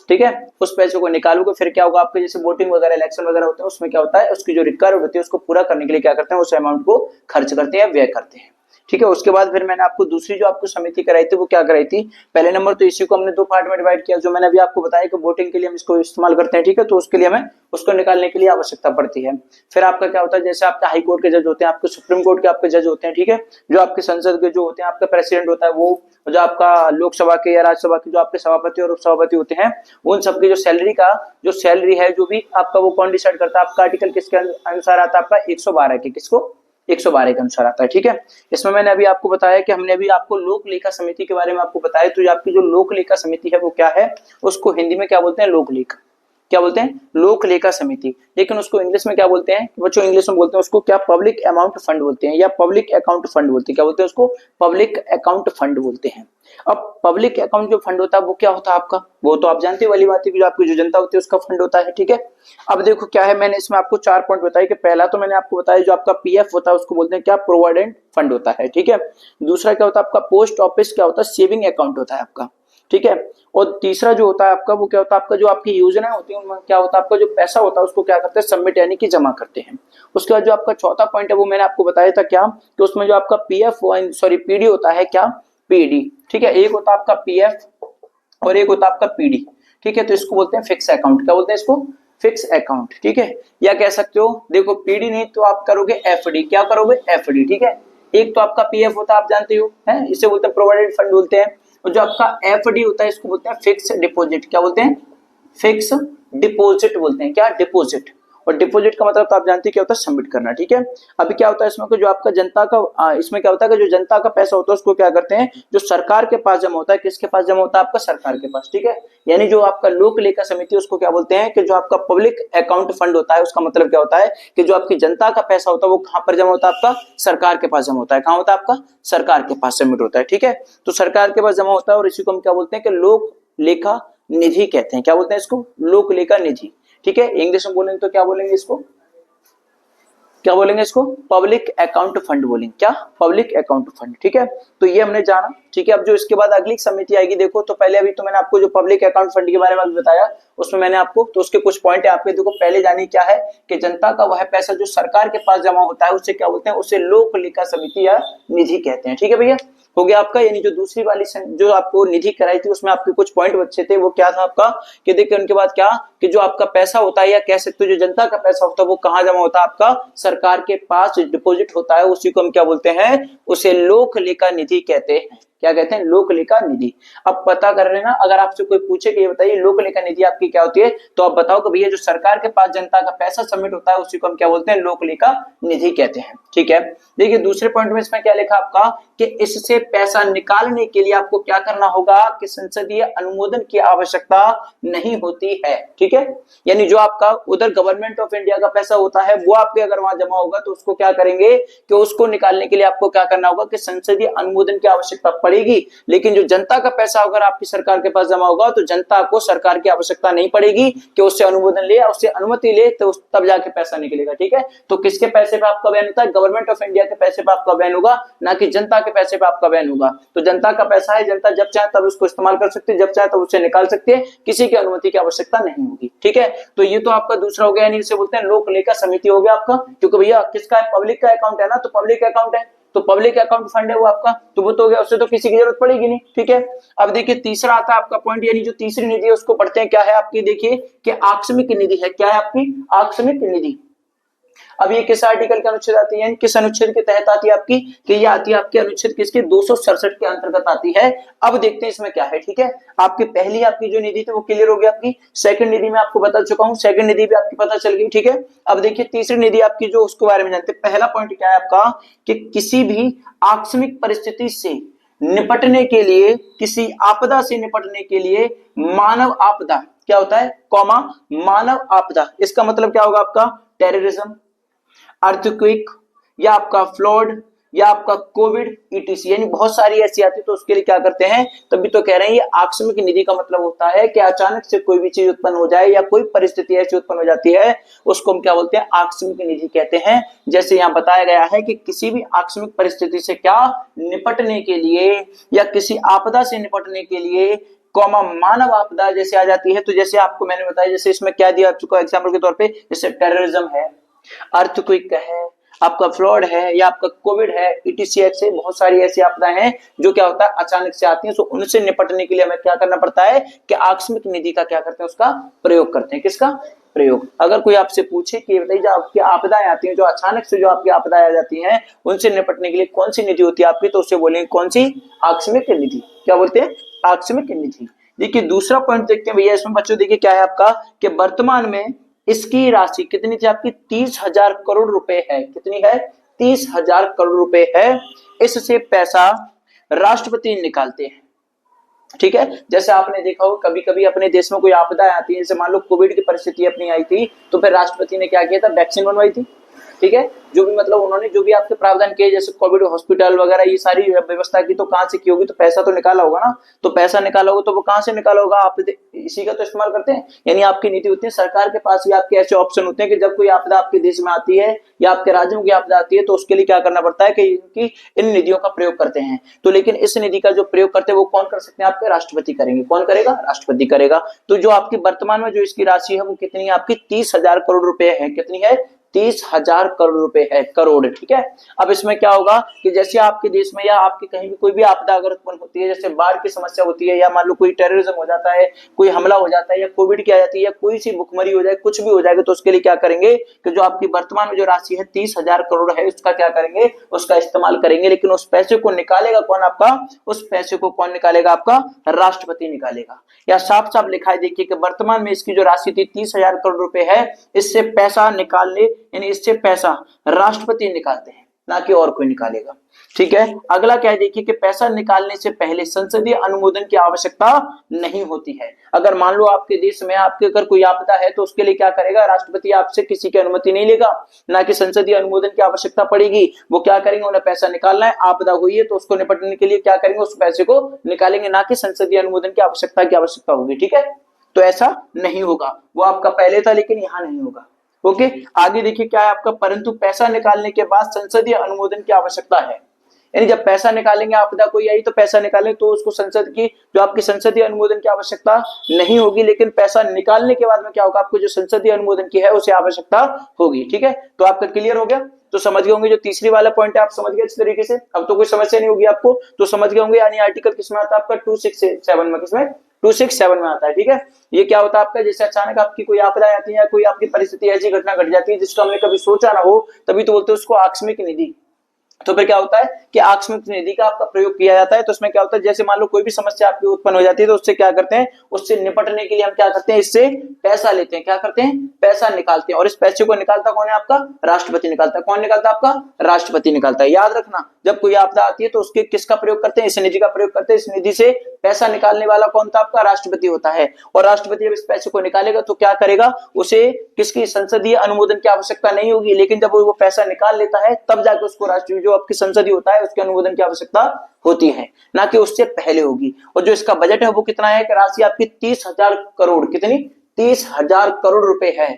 ठीक है, उस पैसे को निकालोगे फिर क्या होगा आपके, जैसे वोटिंग वगैरह इलेक्शन वगैरह होते हैं उसमें क्या होता है, उसकी जो रिक्वायरमेंट होती है उसको पूरा करने के लिए क्या करते हैं, उस अमाउंट को खर्च करते हैं, व्यय करते हैं। ठीक है, उसके बाद फिर मैंने आपको दूसरी जो आपको समिति कराई थी वो क्या कराई थी, पहले नंबर तो इसी को हमने 2 पार्ट में डिवाइड किया, जो मैंने अभी आपको बताया कि वोटिंग के लिए हम इसको इस्तेमाल करते हैं। ठीक है, तो उसके लिए हमें उसको निकालने के लिए आवश्यकता पड़ती है। फिर आपका क्या होता है, जैसे आपका हाई कोर्ट के जज होते हैं, आपके सुप्रीम कोर्ट के आपके जज होते हैं। ठीक है, जो आपके संसद के जो होते हैं, आपका प्रेसिडेंट होता है, वो जो आपका लोकसभा के या राज्यसभा के जो आपके सभापति और उपसभापति होते हैं, उन सबकी जो सैलरी है जो भी आपका, वो कौन डिसाइड करता है आपका, आर्टिकल किसके अनुसार आता है आपका, 112 के, किसको, 112 के अनुसार आता है। ठीक है, इसमें मैंने अभी आपको बताया कि हमने अभी आपको लोक लेखा समिति के बारे में आपको बताया। तो आपकी जो लोक लेखा समिति है वो क्या है, उसको हिंदी में क्या बोलते हैं, लोक लेखा। क्या बोलते हैं, लोक लेखा समिति। लेकिन उसको इंग्लिश में क्या बोलते हैं बच्चों, इंग्लिश में बोलते हैं उसको क्या, पब्लिक अमाउंट फंड बोलते हैं, या पब्लिक अकाउंट फंड बोलते हैं। क्या बोलते हैं उसको, पब्लिक अकाउंट फंड बोलते हैं। अब पब्लिक अकाउंट जो फंड होता है वो क्या होता है आपका, वो तो आप जानते वाली बात है कि जो आपकी जो जनता होती है उसका फंड होता है। ठीक है, अब देखो क्या है, मैंने इसमें आपको 4 पॉइंट बताए कि पहला तो मैंने आपको बताया जो आपका पीएफ होता है उसको बोलते हैं क्या, प्रोविडेंट फंड होता है। ठीक है, दूसरा क्या होता है आपका, पोस्ट ऑफिस क्या होता है, सेविंग अकाउंट होता है आपका। ठीक है, और तीसरा जो होता है आपका, वो क्या होता है आपका, जो आपकी योजना होती है उनमें क्या होता है आपका, जो पैसा होता है उसको क्या करते हैं, सबमिट यानी कि जमा करते हैं। उसके बाद जो आपका चौथा पॉइंट है वो मैंने आपको बताया था क्या, कि उसमें जो आपका पीडी होता है, क्या, पीडी। ठीक है, एक होता है आपका पीएफ और एक होता है आपका पीडी। ठीक है, तो इसको बोलते हैं फिक्स अकाउंट। क्या बोलते हैं इसको, फिक्स अकाउंट। ठीक है, या कह सकते हो देखो पीडी नहीं तो आप करोगे एफडी। क्या करोगे, एफडी। ठीक है, एक तो आपका पीएफ होता है आप जानते हो, है, इसे बोलते हैं प्रोविडेंट फंड बोलते हैं। और जो आपका एफडी होता है इसको बोलते हैं फिक्स डिपॉजिट। क्या बोलते हैं, फिक्स डिपॉजिट बोलते हैं, क्या, डिपॉजिट। और डिपॉजिट का मतलब तो आप जानते हैं क्या होता है, सबमिट करना। ठीक है, अभी क्या होता है इसमें जो आपका जनता का इसमें क्या होता है कि जो जनता का पैसा होता है उसको क्या करते हैं, जो सरकार के पास जमा होता है, किसके पास जमा होता है, आपका सरकार के पास। ठीक है, यानी जो आपका लोक लेखा समिति उसको क्या बोलते हैं कि जो आपका पब्लिक अकाउंट फंड होता है, उसका मतलब क्या होता है कि जो आपकी जनता का पैसा होता है वो कहां पर जमा होता है, आपका सरकार के पास जमा होता है। कहां होता है, आपका सरकार के पास सबमिट होता है। ठीक है, तो सरकार के पास जमा होता है और इसी को हम क्या बोलते हैं कि लोक लेखा निधि कहते हैं। क्या बोलते हैं इसको, लोक लेखा निधि। ठीक है, इंग्लिश में बोलेंगे तो क्या बोलेंगे इसको, क्या बोलेंगे इसको, पब्लिक अकाउंट फंड बोलेंगे। क्या, पब्लिक अकाउंट फंड। ठीक है, तो ये हमने जाना। ठीक है, अब जो इसके बाद अगली समिति आएगी, देखो तो पहले अभी तो मैंने आपको जो पब्लिक अकाउंट फंड के बारे में बताया उसमें मैंने आपको तो उसके कुछ पॉइंट है आपके, देखो पहले जाने क्या है कि जनता का वह पैसा जो सरकार के पास जमा होता है उसे क्या बोलते हैं, उसे लोक लेखा समिति या निधि कहते हैं। ठीक है भैया, हो गया आपका। यानी जो दूसरी वाली जो आपको निधि कराई थी उसमें आपके कुछ पॉइंट बच्चे थे, वो क्या था आपका कि देखिए उनके बाद क्या कि जो आपका पैसा होता है या कह सकते हो जो जनता का पैसा होता है वो कहाँ जमा होता है, आपका सरकार के पास डिपॉजिट होता है, उसी को हम क्या बोलते हैं, उसे लोक लेखा निधि कहते हैं। क्या कहते हैं, लोक लेखा निधि। अब पता कर लेना, अगर आपसे कोई पूछे कि ये बताइए लोक लेखा निधि आपकी क्या होती है, तो आप बताओ कि भैया जो सरकार के पास जनता का पैसा सबमिट होता है उसी को हम क्या बोलते हैं, लोक लेखा निधि कहते हैं। ठीक है, देखिए दूसरे पॉइंट में इसमें क्या लिखा आपका कि इससे पैसा निकालने के लिए आपको क्या करना होगा कि संसदीय अनुमोदन की आवश्यकता नहीं होती है। ठीक है, यानी जो आपका उधर गवर्नमेंट ऑफ इंडिया का पैसा होता है वो आपके अगर वहां जमा होगा तो उसको क्या करेंगे कि उसको निकालने के लिए आपको क्या करना होगा कि संसदीय अनुमोदन की आवश्यकता पड़ेगी। लेकिन जो जनता का पैसा अगर आपकी सरकार के पास जमा होगा तो जनता को सरकार की आवश्यकता नहीं पड़ेगी कि उससे अनुमोदन ले, उससे अनुमति ले, तो तब जाके पैसा निकलेगा। ठीक है, तो किसके पैसे पे आपका बैन होता है, गवर्नमेंट ऑफ इंडिया के पैसे पे आपका बैन होगा, ना कि जनता के पैसे पे आपका बैन होगा। तो जनता का पैसा है, जनता जब चाहे तब उसको इस्तेमाल कर सकती है, जब चाहे तब उससे निकाल सकती है, किसी की अनुमति की आवश्यकता नहीं होगी। ठीक है, तो ये तो आपका दूसरा हो गया, यानी इसे बोलते हैं लोक लेखा समिति हो गया आपका, क्योंकि भैया किसका है, पब्लिक का अकाउंट है ना, तो पब्लिक अकाउंट है तो पब्लिक अकाउंट फंड है वो आपका, तो वो तो हो गया, उससे तो किसी की जरूरत पड़ेगी नहीं। ठीक है, अब देखिए तीसरा आता है आपका पॉइंट, यानी जो तीसरी निधि है उसको पढ़ते हैं, क्या है आपकी, देखिए कि आकस्मिक निधि है। क्या है आपकी, आकस्मिक निधि। अब ये किस आर्टिकल के अनुच्छेद आती है, किस अनुच्छेद के तहत आती है आपकी, कि ये आती है आपके अनुच्छेद किसके, 267 के अंतर्गत आती है। अब देखते हैं इसमें क्या है। ठीक है, आपकी पहली आपकी जो निधि थी वो क्लियर हो गई आपकी, सेकंड निधि में आपको बता चुका हूं, सेकंड निधि भी आपकी पता चल गई। ठीक है, अब देखिए तीसरी निधि आपकी जो उसके बारे में जानते हैं। पहला पॉइंट क्या है आपका कि किसी भी आकस्मिक परिस्थिति से निपटने के लिए, किसी आपदा से निपटने के लिए मानव आपदा क्या होता है, कॉमा मानव आपदा, इसका मतलब क्या होगा आपका, टेररिज्म, अर्थक्वेक या आपका फ्लड या आपका कोविड ईटीसी, यानी बहुत सारी ऐसी आती है, तो उसके लिए क्या करते हैं, तभी तो कह रहे हैं ये आकस्मिक निधि का मतलब होता है कि अचानक से कोई भी चीज उत्पन्न हो जाए या कोई परिस्थिति ऐसी उत्पन्न हो जाती है उसको हम क्या बोलते हैं, आकस्मिक निधि कहते हैं। जैसे यहाँ बताया गया है कि किसी भी आकस्मिक परिस्थिति से क्या निपटने के लिए या किसी आपदा से निपटने के लिए कॉमा मानव आपदा जैसे आ जाती है, तो जैसे आपको मैंने बताया, जैसे इसमें क्या दिया चुका एग्जाम्पल के तौर पे, जैसे टेररिज्म है, अर्थक्वेक है, आपका फ्लड है या आपका कोविड है, ईटीसी से बहुत सारी ऐसी आपदाएं हैं जो क्या होता है अचानक से आती हैं, तो उनसे निपटने के लिए हमें क्या करना पड़ता है कि आकस्मिक निधि का क्या करते हैं, उसका प्रयोग करते हैं। किसका प्रयोग, अगर कोई आपसे पूछे कि बताइए जो आपकी आपदाएं आती हैं, जो अचानक से जो आपकी आपदाएं आ जाती हैं उनसे निपटने के लिए कौन सी निधि होती है आपकी, तो उससे बोलेंगे कौन सी, आकस्मिक निधि। क्या बोलते हैं, आकस्मिक निधि। देखिए दूसरा पॉइंट देखते हैं भैया इसमें बच्चों, देखिए क्या है आपका कि वर्तमान में इसकी राशि कितनी थी आपकी, 30,000 करोड़ रुपए है। कितनी है, 30,000 करोड़ रुपए है। इससे पैसा राष्ट्रपति निकालते हैं। ठीक है, जैसे आपने देखा हो कभी कभी अपने देश में कोई आपदा आती है, जैसे मान लो कोविड की परिस्थिति अपनी आई थी, तो फिर राष्ट्रपति ने क्या किया था, वैक्सीन बनवाई थी। ठीक है, जो भी मतलब उन्होंने जो भी आपके प्रावधान किए, जैसे कोविड हॉस्पिटल वगैरह ये सारी व्यवस्था की, तो कहां से की होगी, तो पैसा तो निकाला होगा ना, तो पैसा निकाला होगा तो वो कहां से निकाला होगा, आप इसी का तो इस्तेमाल करते हैं। यानी आपकी नीति होती है, सरकार के पास भी आपके ऐसे ऑप्शन होते हैं कि जब कोई आपदा आपके देश में आती है या आपके राज्य में कोई आपदा आती है, तो उसके लिए क्या करना पड़ता है कि इन निधियों का प्रयोग करते हैं। तो लेकिन इस निधि का जो प्रयोग करते हैं वो कौन कर सकते हैं, आपके राष्ट्रपति करेंगे। कौन करेगा, राष्ट्रपति करेगा। तो जो आपकी वर्तमान में जो इसकी राशि है वो कितनी है आपकी, 30,000 करोड़ रुपए है। कितनी है, 30,000 करोड़ रुपए है, करोड़, ठीक है। अब इसमें क्या होगा कि जैसे आपके देश में या आपके कहीं भी कोई भी आपदा अगर उत्पन्न होती है, जैसे बाढ़ की समस्या होती है, या मान लो कोई टेररिज्म हो जाता है, कोई हमला हो जाता है, या कोविड की आ जाती है, या कोई सी भुखमरी हो जाए, कुछ भी हो जाएगा, तो उसके लिए क्या करेंगे कि जो आपकी वर्तमान में जो राशि है 30,000 करोड़ है, उसका क्या करेंगे, उसका इस्तेमाल करेंगे। लेकिन उस पैसे को निकालेगा कौन आपका, उस पैसे को कौन निकालेगा, आपका राष्ट्रपति निकालेगा। या साफ साफ लिखा है देखिए कि वर्तमान में इसकी जो राशि थी 30,000 करोड़ रुपए है, इससे पैसा निकालने, यानी इससे पैसा राष्ट्रपति निकालते हैं, ना कि और कोई निकालेगा, ठीक है। अगला क्या है देखिए कि पैसा निकालने से पहले संसदीय अनुमोदन की आवश्यकता नहीं होती है। अगर मान लो आपके देश में आपके अगर कोई आपदा है, तो उसके लिए क्या करेगा, राष्ट्रपति आपसे किसी की अनुमति नहीं लेगा, ना कि संसदीय अनुमोदन की आवश्यकता पड़ेगी। वो क्या करेंगे, उन्हें पैसा निकालना है, आपदा हुई है तो उसको निपटने के लिए क्या करेंगे, उस पैसे को निकालेंगे, ना कि संसदीय अनुमोदन की आवश्यकता होगी, ठीक है। तो ऐसा नहीं होगा, वो आपका पहले था लेकिन यहां नहीं होगा। ओके, आगे देखिए क्या है आपका, परंतु पैसा निकालने के बाद संसदीय अनुमोदन की आवश्यकता है। यानी जब पैसा निकालेंगे, आपदा कोई आई तो पैसा निकालें, तो उसको संसद की जो आपकी संसदीय अनुमोदन की आवश्यकता नहीं होगी, लेकिन पैसा निकालने के बाद में क्या होगा, आपको जो संसदीय अनुमोदन की है उसे आवश्यकता होगी, ठीक है। तो आपका क्लियर हो गया, तो समझ गए होंगे जो तीसरी वाला पॉइंट है, आप समझ गए इस तरीके से। अब तो कोई समस्या नहीं होगी आपको, तो समझ गए होंगे। यानी आर्टिकल किसमें आता है आपका, 267 में, किसमें, 267 में आता है, ठीक है। ये क्या होता है आपका, जैसे अचानक आपकी कोई आपदा आती है या कोई आपकी परिस्थिति ऐसी घटना घट जाती है जिसको हमने कभी सोचा ना हो, तभी तो बोलते हैं उसको आकस्मिक निधि। तो फिर क्या होता है कि आकस्मिक निधि का आपका प्रयोग किया जाता है। तो उसमें क्या होता है, जैसे मान लो कोई भी समस्या आपकी उत्पन्न हो जाती है, तो उससे क्या करते हैं, उससे निपटने के लिए हम क्या करते हैं, इससे पैसा लेते हैं, क्या करते हैं, पैसा निकालते हैं। और इस पैसे को निकालता कौन है, आपका राष्ट्रपति निकालता है। कौन निकालता है, आपका राष्ट्रपति निकालता है। याद रखना, जब कोई आपदा आती है तो उसके किसका प्रयोग करते हैं, इस निधि का प्रयोग करते हैं। इस निधि से पैसा निकालने वाला कौन था, आपका राष्ट्रपति होता है। और राष्ट्रपति जब इस पैसे को निकालेगा तो क्या करेगा, उसे किसकी संसदीय अनुमोदन की आवश्यकता नहीं होगी, लेकिन जब वो पैसा निकाल लेता है तब जाकर उसको राष्ट्रीय जो आपकी संसदीय होता है उसके अनुमोदन की आवश्यकता होती है, ना कि उससे पहले होगी। और जो इसका बजट है वो कितना है कि राशि आपकी 30,000 करोड़, कितनी, 30,000 करोड़ रुपए है।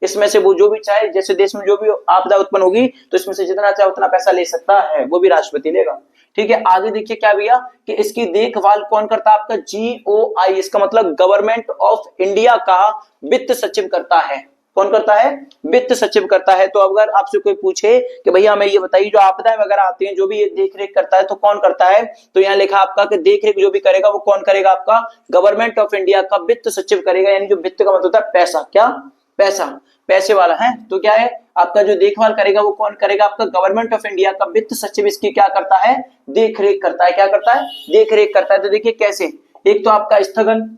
इसमें से वो जो भी चाहे, जैसे देश में जो भी आपदा उत्पन्न होगी तो इसमें से जितना चाहे उतना पैसा ले सकता है, वो भी राष्ट्रपति लेगा, ठीक है। आगे देखिए क्या भैया कि इसकी देखभाल कौन करता है, आपका GOI, इसका मतलब गवर्नमेंट ऑफ इंडिया का वित्त सचिव करता है। कौन करता है, वित्त सचिव करता है। तो अगर आपसे कोई पूछे कि भैया हमें ये बताइए जो आपदाएं वगैरह आती हैं जो भी ये देख रेख करता है तो कौन करता है, तो यहाँ लिखा आपका कि देख रेख जो भी करेगा वो कौन करेगा, आपका गवर्नमेंट ऑफ इंडिया का वित्त सचिव करेगा। यानी जो वित्त का मतलब होता है पैसा, क्या, पैसा, पैसे वाला है। तो क्या है आपका जो देखभाल करेगा वो कौन करेगा, आपका गवर्नमेंट ऑफ इंडिया का वित्त सचिव इसकी क्या करता है, देख रेख करता है। क्या करता है, देख रेख करता है। तो देखिए कैसे, एक तो आपका स्थगन,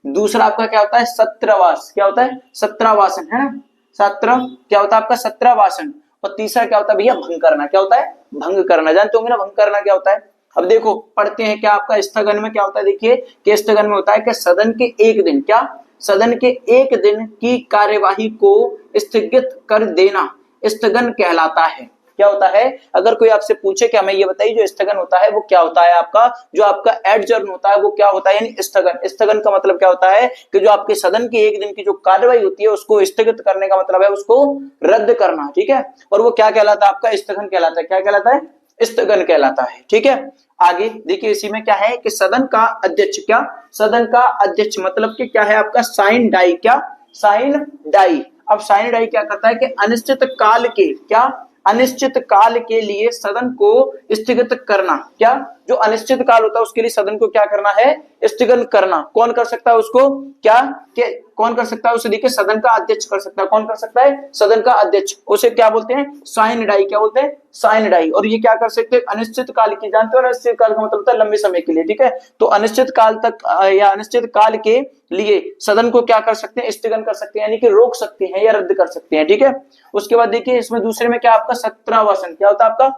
दूसरा आपका क्या होता है, सत्रवास, क्या होता है, सत्रवासन, है ना, सत्र क्या होता है आपका, सत्रवासन। और तीसरा क्या होता है भैया, भंग करना। क्या होता है, भंग करना। जानते होंगे ना भंग करना क्या होता है। अब देखो पढ़ते हैं क्या आपका स्थगन में क्या होता है। देखिए कि स्थगन में होता है कि सदन के एक दिन, क्या, सदन के एक दिन की कार्यवाही को स्थगित कर देना स्थगन कहलाता है। क्या होता है, अगर कोई आपसे पूछे कि हमें ये बताइए जो स्थगन होता है वो क्या होता है, आपका जो आपका एडजर्न होता है वो क्या होता है, यानी स्थगन। स्थगन का मतलब क्या होता है कि जो आपके सदन की एक दिन की जो कार्यवाही होती है उसको स्थगित करने का मतलब है उसको रद्द करना, ठीक है। और वो क्या कहलाता है, आपका स्थगन कहलाता है। क्या कहलाता है, स्थगन कहलाता है, ठीक है। आगे देखिए इसी में क्या है कि सदन का अध्यक्ष, क्या, सदन का अध्यक्ष मतलब कि क्या है आपका साइन डाई, क्या, साइन डाई। अब साइन डाई क्या करता है कि अनिश्चित काल के, क्या, अनिश्चित काल के लिए सदन को स्थगित करना। क्या, जो अनिश्चित काल होता है उसके लिए सदन को क्या करना है, स्थगन करना। कौन कर सकता है उसको, क्या, के कौन कर सकता है उसे, देखिए सदन का अध्यक्ष कर सकता है। कौन कर सकता है, सदन का अध्यक्ष। उसे क्या बोलते हैं, साइन डाई। क्या बोलते हैं, साइन डाई। और ये क्या कर सकते हैं, अनिश्चित काल की, जानते हो अनिश्चित काल का मतलब होता है लंबे समय के लिए, ठीक है। तो अनिश्चित काल तक या अनिश्चित काल के लिए सदन को क्या कर सकते हैं, स्थगन कर सकते हैं, यानी कि रोक सकते हैं या रद्द कर सकते हैं, ठीक है। उसके बाद देखिए इसमें दूसरे में क्या आपका सत्रवासन, क्या होता है आपका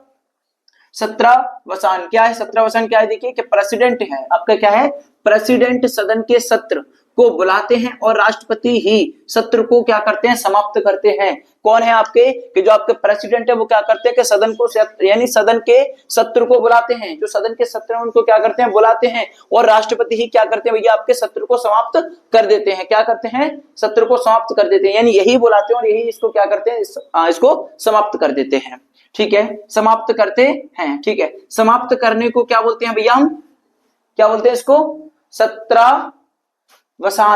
सत्रवासन। क्या है सत्रवासन, क्या है देखिए कि प्रेसिडेंट है आपका, क्या है, प्रेसिडेंट सदन के सत्र को बुलाते हैं और राष्ट्रपति ही सत्र को क्या करते हैं, समाप्त करते हैं। कौन है आपके, कि जो आपके प्रेसिडेंट है वो क्या करते हैं कि सदन को, यानी सदन के सत्र को बुलाते हैं। जो सदन के सत्र हैं उनको क्या करते हैं, बुलाते हैं। और राष्ट्रपति ही क्या करते हैं भैया, आपके सत्र को समाप्त कर देते हैं। क्या करते हैं, सत्र को समाप्त कर देते हैं, यानी यही बुलाते हैं और यही इसको क्या करते हैं, इसको समाप्त कर देते हैं, ठीक है। समाप्त करते हैं, ठीक है। समाप्त करने को क्या बोलते हैं भैया, हम क्या बोलते हैं इसको, सत्रावसान।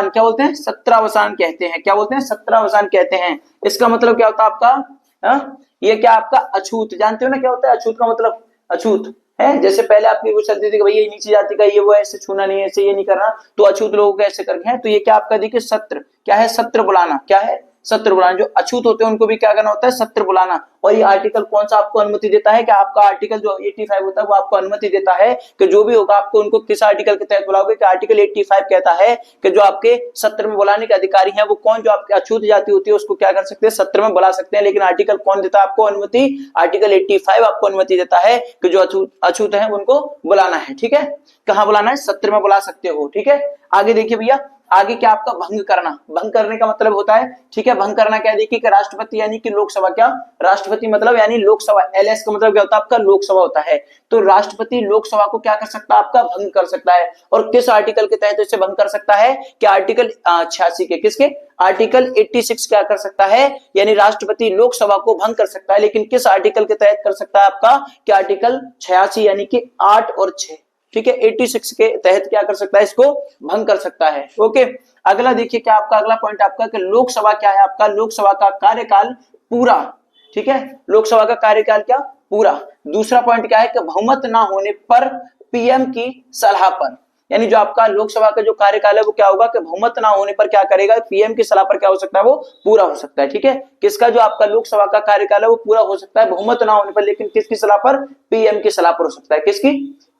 क्या बोलते हैं, सत्रावसान कहते हैं। क्या बोलते हैं, सत्रावसान कहते हैं। इसका मतलब क्या होता है आपका, ये क्या आपका अछूत, जानते हो ना क्या होता है अछूत का मतलब, अछूत है जैसे पहले आपकी पूछ सकते थे कि भैया ये नीची जाति का ये वो ऐसे छूना नहीं, ऐसे ये नहीं करना, तो अछूत लोगों को ऐसे करके हैं। तो ये क्या आपका देखिए सत्र, क्या है सत्र बुलाना, क्या है सत्र बुलाना। जो अछूत होते हैं उनको भी क्या करना होता है सत्र बुलाना। और ये आर्टिकल कौन सा आपको अनुमति देता है कि आपका आर्टिकल जो 85 होता है वो आपको अनुमति देता है कि जो भी होगा आपको उनको किस आर्टिकल के तहत बुलाओगे, कि आर्टिकल 85 कहता है कि जो आपके सत्र में बुलाने के अधिकारी हैं वो कौन, जो आपकी अछूत जाति होती है उसको क्या कर सकते हैं सत्र में बुला सकते हैं। लेकिन आर्टिकल कौन देता है आपको अनुमति, आर्टिकल 85 आपको अनुमति देता है कि जो अछूत है उनको बुलाना है। ठीक है, कहां बुलाना है, सत्र में बुला सकते हो। ठीक है, आगे देखिए भैया, आगे क्या आपका भंग करना, भंग करने का मतलब होता है, ठीक है, भंग करना क्या देखिए कि राष्ट्रपति यानी कि लोकसभा, क्या राष्ट्रपति मतलब यानी लोकसभा, एलएस का मतलब क्या होता है आपका लोकसभा होता है। तो राष्ट्रपति लोकसभा को क्या कर सकता है आपका भंग कर सकता है। और किस आर्टिकल के तहत इसे भंग कर सकता है कि आर्टिकल 86 के, किसके, आर्टिकल 86 क्या कर सकता है, यानी राष्ट्रपति लोकसभा को भंग कर सकता है। लेकिन किस आर्टिकल के तहत कर सकता है आपका, कि आर्टिकल 86 यानी कि 8 और 6, ठीक है, 86 के तहत क्या कर सकता है, इसको भंग कर सकता है। ओके, अगला देखिए क्या आपका अगला पॉइंट आपका कि लोकसभा क्या है आपका, लोकसभा का कार्यकाल पूरा। ठीक है, लोकसभा का कार्यकाल क्या पूरा। दूसरा पॉइंट क्या है कि बहुमत ना होने पर पीएम की सलाह पर, यानी जो आपका लोकसभा का जो कार्यकाल है वो क्या होगा कि बहुमत ना होने पर क्या करेगा, पीएम की सलाह पर क्या हो सकता है वो पूरा हो सकता है। ठीक है, किसका जो आपका लोकसभा का कार्यकाल है वो पूरा हो सकता है बहुमत ना होने पर, लेकिन किसकी सलाह पर, पीएम की सलाह पर हो सकता है, किसकी,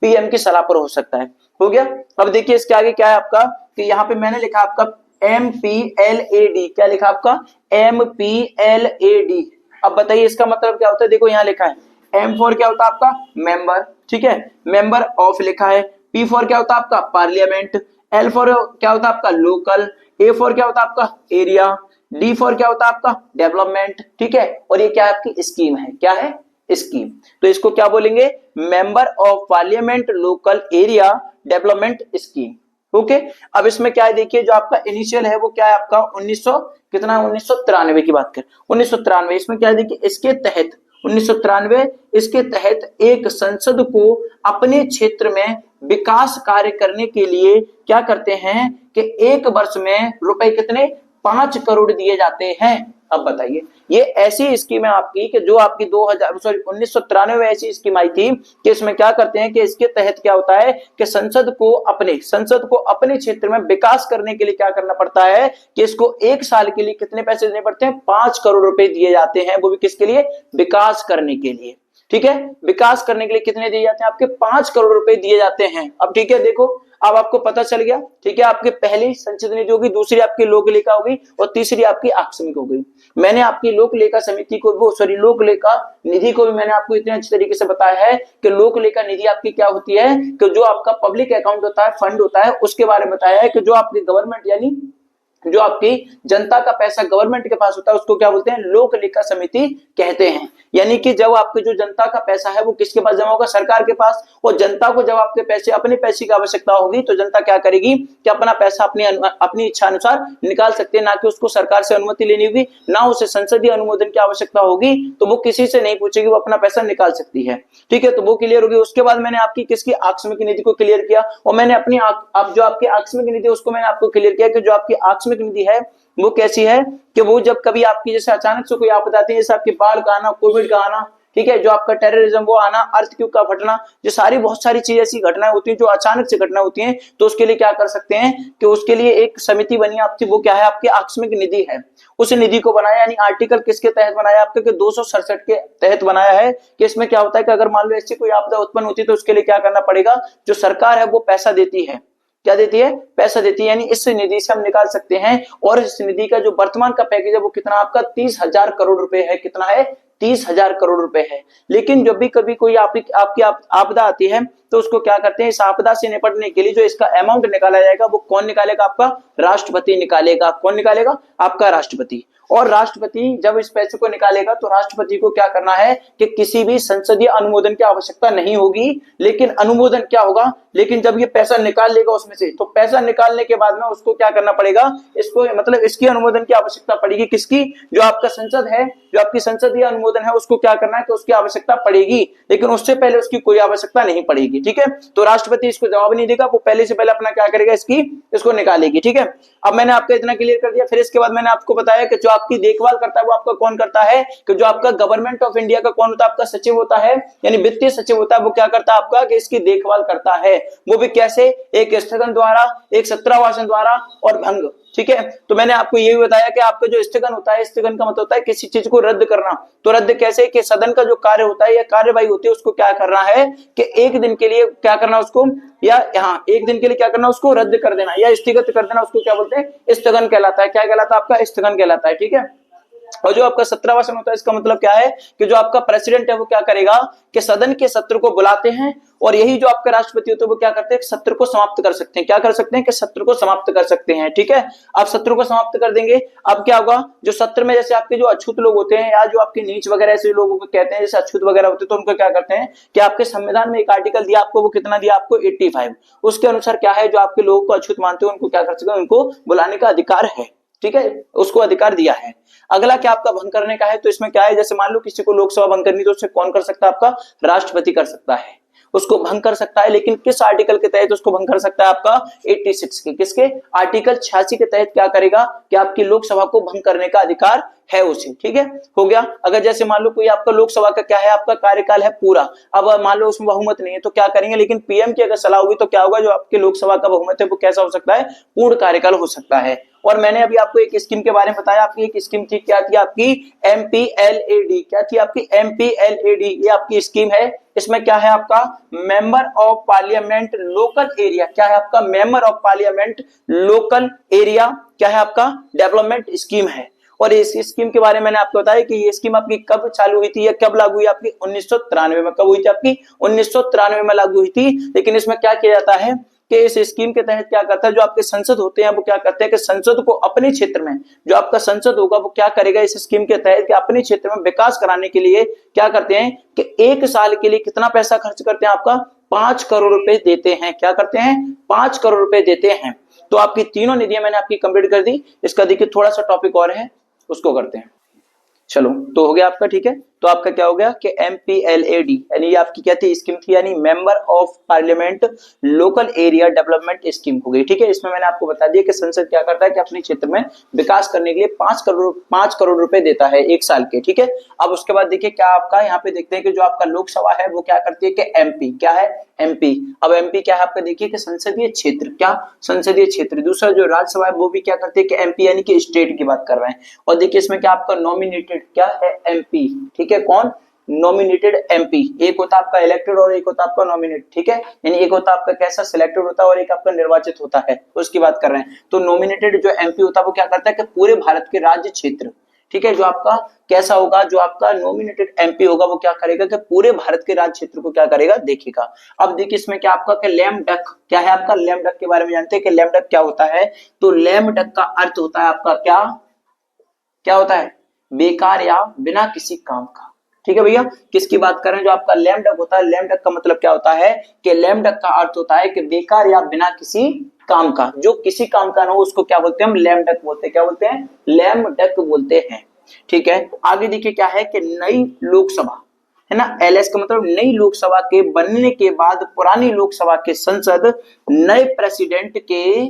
पीएम की सलाह पर हो सकता है। हो गया। अब देखिए इसके आगे क्या है आपका कि यहाँ पे मैंने लिखा आपका MPLAD, क्या लिखा आपका MPLAD। अब बताइए इसका मतलब क्या होता है, देखो यहाँ लिखा है M फॉर क्या होता है आपका मेंबर, ठीक है, मेंबर ऑफ लिखा है, P फॉर क्या होता है आपका पार्लियामेंट, L फॉर क्या होता है आपका लोकल, A फॉर क्या होता है आपका एरिया, D फॉर क्या होता है आपका डेवलपमेंट। ठीक है, और ये क्या है आपकी स्कीम है, क्या है स्कीम। तो इसको क्या बोलेंगे, member of parliament local area development scheme. Okay, अब इसमें क्या है देखिए जो आपका इनिशियल है वो क्या है आपका 1900 कितना, 1993 की बात कर, 1993। इसमें क्या है देखिए इसके तहत 1993, इसके तहत एक संसद को अपने क्षेत्र में विकास कार्य करने के लिए क्या करते हैं कि एक वर्ष में रुपए कितने 5 करोड़ दिए जाते हैं। अब बताइए ये ऐसी स्कीम है आपकी कि जो आपकी 1993 में ऐसी स्कीम आई थी कि इसमें क्या करते हैं कि इसके तहत क्या होता है कि संसद को अपने क्षेत्र में विकास करने के लिए क्या करना पड़ता है कि इसको एक साल के लिए कितने पैसे देने पड़ते हैं, 5 करोड़ रुपए दिए जाते हैं, वो भी किसके लिए, विकास करने के लिए। ठीक है, विकास करने के लिए कितने दिए जाते हैं आपके 5 करोड़ रुपए दिए जाते हैं। अब ठीक है, देखो अब आपको पता चल गया। ठीक है, आपकी पहली संचित निधि होगी, दूसरी आपकी लोक लेखा होगी और तीसरी आपकी आकस्मिक हो गई। मैंने आपकी लोक लेखा समिति को लोक लेखा निधि को भी मैंने आपको इतने अच्छे तरीके से बताया है कि लोक लेखा निधि आपकी क्या होती है कि जो आपका पब्लिक अकाउंट होता है, फंड होता है, उसके बारे में बताया है कि जो आपकी गवर्नमेंट यानी जो आपकी जनता का पैसा गवर्नमेंट के पास होता है उसको क्या बोलते हैं, लोक लेखा समिति कहते हैं। यानी कि जब आपकी जो जनता का पैसा है वो किसके पास जमा होगा, सरकार के पास। और जनता को जब आपके पैसे, अपने पैसे की आवश्यकता होगी तो जनता क्या करेगी कि अपना पैसा अपनी इच्छा अनुसार निकाल सकते हैं, ना कि उसको सरकार से अनुमति लेनी होगी, ना उसे संसदीय अनुमोदन की आवश्यकता होगी, तो वो किसी से नहीं पूछेगी, वो अपना पैसा निकाल सकती है। ठीक है, तो वो क्लियर होगी। उसके बाद मैंने आपकी किसकी, आकस्मिक निधि को क्लियर किया, और मैंने अपनी अब जो आपकी आकस्मिक निधि उसको मैंने आपको क्लियर किया कि जो आपकी आकस्मिक निधि है वो कैसी है कि वो जब कभी आपकी जैसे अचानक से कोई आपदा आती है, जैसे आपकी बाढ़ का आना, कोविड का आना, ठीक है, जो आपका टेररिज्म वो आना, अर्थक्वेक का फटना, जो सारी बहुत सारी चीजें ऐसी घटनाएं होती हैं जो अचानक से घटना होती हैं, तो उसके लिए क्या कर सकते हैं कि उसके लिए एक समिति बनी आपकी, वो क्या है आपकी आकस्मिक निधि है। उस निधि को बनाया, यानी आर्टिकल किसके तहत बनाया आपके 267 के तहत बनाया है कि इसमें क्या होता है कि अगर मान लो ऐसी कोई आपदा उत्पन्न होती है तो उसके लिए क्या करना पड़ेगा, जो सरकार है वो पैसा देती है, क्या देती है, पैसा देती है, यानी इस निधि से हम निकाल सकते हैं। और इस निधि का जो वर्तमान का पैकेज है वो कितना आपका 30,000 करोड़ रुपए है, कितना है 30,000 करोड़ रुपए है। लेकिन जब भी कभी कोई आपकी आपदा आती है तो उसको क्या करते हैं, इस आपदा से निपटने के लिए जो इसका अमाउंट निकाला जाएगा वो कौन निकालेगा, आपका राष्ट्रपति निकालेगा। कौन निकालेगा, आपका राष्ट्रपति। और राष्ट्रपति जब इस पैसे को निकालेगा तो राष्ट्रपति को क्या करना है कि किसी भी संसदीय अनुमोदन की आवश्यकता नहीं होगी, लेकिन अनुमोदन क्या होगा, लेकिन जब ये पैसा निकाल लेगा उसमें से, तो पैसा निकालने के बाद में उसको क्या करना पड़ेगा, इसको मतलब इसकी अनुमोदन की आवश्यकता पड़ेगी, किसकी, जो आपका संसद है, जो आपकी संसदीय अनुमोदन अनुमोदन है उसको क्या करना है कि उसकी आवश्यकता पड़ेगी, लेकिन उससे पहले उसकी कोई आवश्यकता नहीं पड़ेगी। ठीक है, तो राष्ट्रपति इसको जवाब नहीं देगा, वो पहले से पहले अपना क्या करेगा, इसको निकालेगी। ठीक है, अब मैंने आपको इतना क्लियर कर दिया। फिर इसके बाद मैंने आपको बताया कि जो आपकी देखभाल करता है वो आपका कौन करता है, कि जो आपका गवर्नमेंट ऑफ इंडिया का कौन होता है, आपका सचिव होता है, यानी वित्तीय सचिव होता है, वो क्या करता है आपका, कि इसकी देखभाल करता है। वो भी कैसे, एक स्थगन द्वारा, एक सत्रावासन द्वारा और भंग। ठीक है, तो मैंने आपको ये भी बताया कि आपका जो स्थगन होता है, स्थगन का मतलब होता है किसी चीज को रद्द करना। तो रद्द कैसे, कि सदन का जो कार्य होता है या कार्यवाही होती है उसको क्या करना है, कि एक दिन के लिए क्या करना उसको, या यहाँ एक दिन के लिए क्या करना, उसको रद्द कर देना या स्थगित कर देना, उसको क्या बोलते हैं, स्थगन कहलाता है। क्या कहलाता है आपका, स्थगन कहलाता है। ठीक है, और जो आपका सत्रावासन होता है इसका मतलब क्या है, कि जो आपका प्रेसिडेंट है वो क्या करेगा, कि सदन के सत्र को बुलाते हैं, और यही जो आपके राष्ट्रपति होते हैं वो क्या करते हैं, सत्र को समाप्त कर सकते हैं। क्या कर सकते हैं, कि सत्र को समाप्त कर सकते हैं। ठीक है, आप सत्र को समाप्त कर देंगे। अब क्या होगा, जो सत्र में जैसे आपके जो अछूत लोग होते हैं या जो आपके नीच वगैरह ऐसे लोगों को कहते हैं, जैसे अछूत वगैरह होते हैं, तो उनको क्या करते हैं कि आपके संविधान में एक आर्टिकल दिया आपको, वो कितना दिया आपको, 85। उसके अनुसार क्या है, जो आपके लोगों को अछूत मानते हैं उनको क्या कर सकते हैं, उनको बुलाने का अधिकार है। ठीक है, उसको अधिकार दिया है। अगला क्या आपका भंग करने का है, तो इसमें क्या है, जैसे मान लो किसी को लोकसभा भंग करनी, तो उससे कौन कर सकता है, आपका राष्ट्रपति कर सकता है, उसको भंग कर सकता है। लेकिन किस आर्टिकल के तहत उसको भंग कर सकता है, आपका 86 के, किसके, आर्टिकल 86 के तहत क्या करेगा, कि आपकी लोकसभा को भंग करने का अधिकार है उसे। ठीक है, हो गया। अगर जैसे मान लो कोई आपका लोकसभा का क्या है, आपका कार्यकाल है पूरा, अब मान लो उसमें बहुमत नहीं है तो क्या करेंगे, लेकिन पीएम की अगर सलाह होगी तो क्या होगा, जो आपकी लोकसभा का बहुमत है वो कैसा हो सकता है, पूर्ण कार्यकाल हो सकता है। और मैंने अभी आपको एक स्कीम के बारे में बताया, आपकी एक स्कीम थी, क्या थी आपकी, MPLAD। क्या थी आपकी, MPLAD, ये आपकी स्कीम है। इसमें क्या है आपका, member of parliament local area, क्या है आपका, member of parliament local area, क्या है आपका, डेवलपमेंट स्कीम है। और इस स्कीम के बारे में मैंने आपको बताया कि ये स्कीम आपकी कब चालू हुई थी या कब लागू हुई, आपकी 1993 में। कब हुई थी आपकी, 1993 में लागू हुई थी। लेकिन इसमें क्या किया जाता है कि इस स्कीम के तहत क्या करता है, जो आपके संसद होते हैं वो क्या करते हैं कि संसद को अपने क्षेत्र में, जो आपका संसद होगा वो क्या करेगा, इस स्कीम के तहत कि अपने क्षेत्र में विकास कराने के लिए क्या करते हैं, कि एक साल के लिए कितना पैसा खर्च करते हैं, आपका 5 करोड़ रुपए देते हैं। क्या करते हैं, 5 करोड़ रुपए देते हैं। तो आपकी तीनों निधियां मैंने आपकी कंप्लीट कर दी। इसका देखिए थोड़ा सा टॉपिक और है, उसको करते हैं। चलो, तो हो गया आपका। ठीक है, तो आपका क्या हो गया कि MPLAD, यानी ये आपकी क्या थी, स्कीम थी, यानी member of parliament local area development scheme हो गई। ठीक है, इसमें मैंने आपको बता दिया कि संसद क्या करता है कि अपने क्षेत्र में विकास करने के लिए 5 करोड़ रुपए देता है एक साल के। ठीक है, अब उसके बाद देखिए क्या आपका यहाँ पे देखते हैं कि जो आपका लोकसभा है वो क्या करती है कि MP, क्या है, MP। अब MP क्या है आपका, देखिए कि संसदीय क्षेत्र, क्या, संसदीय क्षेत्र। दूसरा जो राज्यसभा है वो भी क्या करती है कि MP, यानी कि स्टेट की बात कर रहे हैं। और देखिए इसमें क्या आपका नॉमिनेटेड क्या है, MP। ठीक है, कौन, नॉमिनेटेड MP। एक होता है आपका इलेक्टेड और एक होता है आपका नॉमिनेट। ठीक है, यानी एक होता है आपका कैसा, सिलेक्टेड होता है, और एक आपका निर्वाचित होता है, उसकी बात कर रहे हैं। तो नॉमिनेटेड जो MP होता है वो क्या करता है कि पूरे भारत के राज्य क्षेत्र, ठीक है, जो आपका कैसा होगा, जो आपका नॉमिनेटेड MP होगा वो क्या करेगा कि पूरे भारत के राज्य क्षेत्र को क्या करेगा, देखेगा। अब देखिए इसमें क्या आपका कि लैम डक, क्या है आपका, लैम डक के बारे में जानते हैं कि लैम डक क्या होता है। तो लैम डक का अर्थ होता है आपका क्या, क्या होता है, बेकार या बिना किसी काम का। ठीक है भैया, किसकी बात कर रहे हैं, जो आपका लैम डक होता है, लैम डक का मतलब क्या होता है कि लैम डक का अर्थ होता है कि बेकार या बिना किसी काम का, जो किसी काम का ना हो उसको क्या बोलते हैं, हम लैम डक बोलते हैं। क्या बोलते हैं, लैम डक बोलते हैं। ठीक है, आगे देखिए क्या है कि नई लोकसभा है ना, LS का मतलब नई लोकसभा के बनने के बाद पुरानी लोकसभा के संसद, नए प्रेसिडेंट के